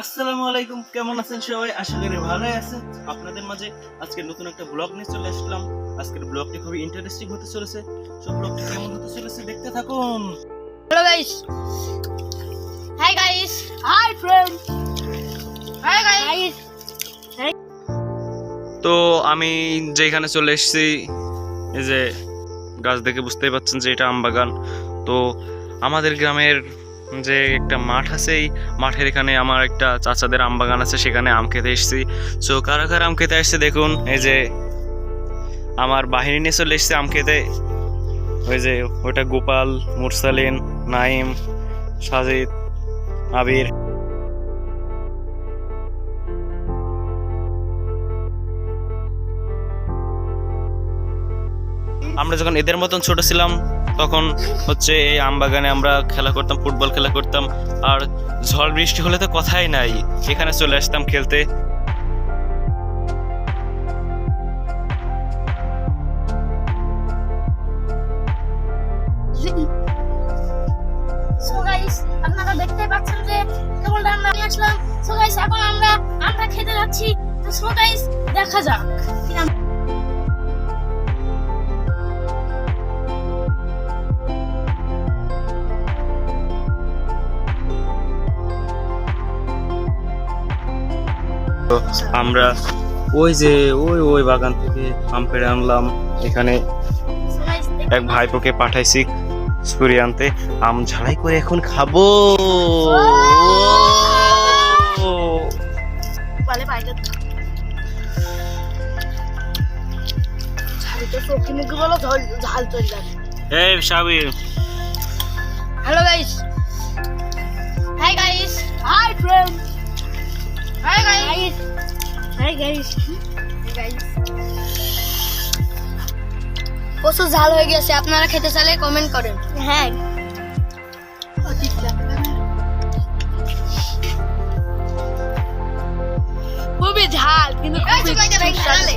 আসসালামু আলাইকুম, কেমন আছেন সবাই? আশা করি ভালোই আছেন। আপনাদের মাঝে আজকে নতুন একটা ব্লগ নিয়ে চলে আসলাম। আজকের ব্লগটি খুবই ইন্টারেস্টিং হতে চলেছে। সব ব্লগটি কেমন হতে চলেছে দেখতে থাকুন। Hello guys. Hi guys. Hi friends. Hi guys. তো আমি যেখানে চলে এসেছি, এই যে গাছ দেখে বুঝতেই পারছেন যে এটা আম বাগান। তো আমাদের গ্রামের যে একটা মাঠ আছে, এই মাঠের এখানে আমার একটা চাচাদের আম বাগান আছে, সেখানে আম খেতে এসেছি। সো কারা কারা আম খেতে আসছে দেখুন। এই যে আমার বাহিনী নিয়ে চলে এসেছে আম খেতে। ওই যে ওটা গোপাল, মুরসালিন, নাইম, সাজিদ, আবির। আমরা যখন এদের মতন ছোট ছিলাম তখন হচ্ছে এই আম বাগানে আমরা খেলা করতাম, ফুটবল খেলা করতাম। আর ঝড় বৃষ্টি হলে তো কথাই নাই, এখানে চলে আসতাম খেলতে। So guys, আপনারা দেখতে পাচ্ছেন যে কেবল আমরা নিয়ে আসলাম। So guys, এখন আমরা আমটা খেতে যাচ্ছি। তো so guys, দেখা যাক। আমরা ওই যে ওই বাগান থেকে আম পেড়ে আনলাম। এখানে So guys, এক ভাইপোকে পাঠাইছি ছুরি আনতে, আম ঝাড়াই করে এখন খাবো। বলে বাইরে ঝাল তো চোখে মুখে বলো ঝাল চলে যাবে। এই Sabir, Hello guys. Hi guys. Hi friends. Hi guys. Hi guys. Hi guys. প্রচুর ঝাল হয়ে গেছে, আপনারা খেতে চাইলে কমেন্ট করেন। হ্যাঁ, খুবই ঝাল কিন্তু খুবই সুস্বাদু।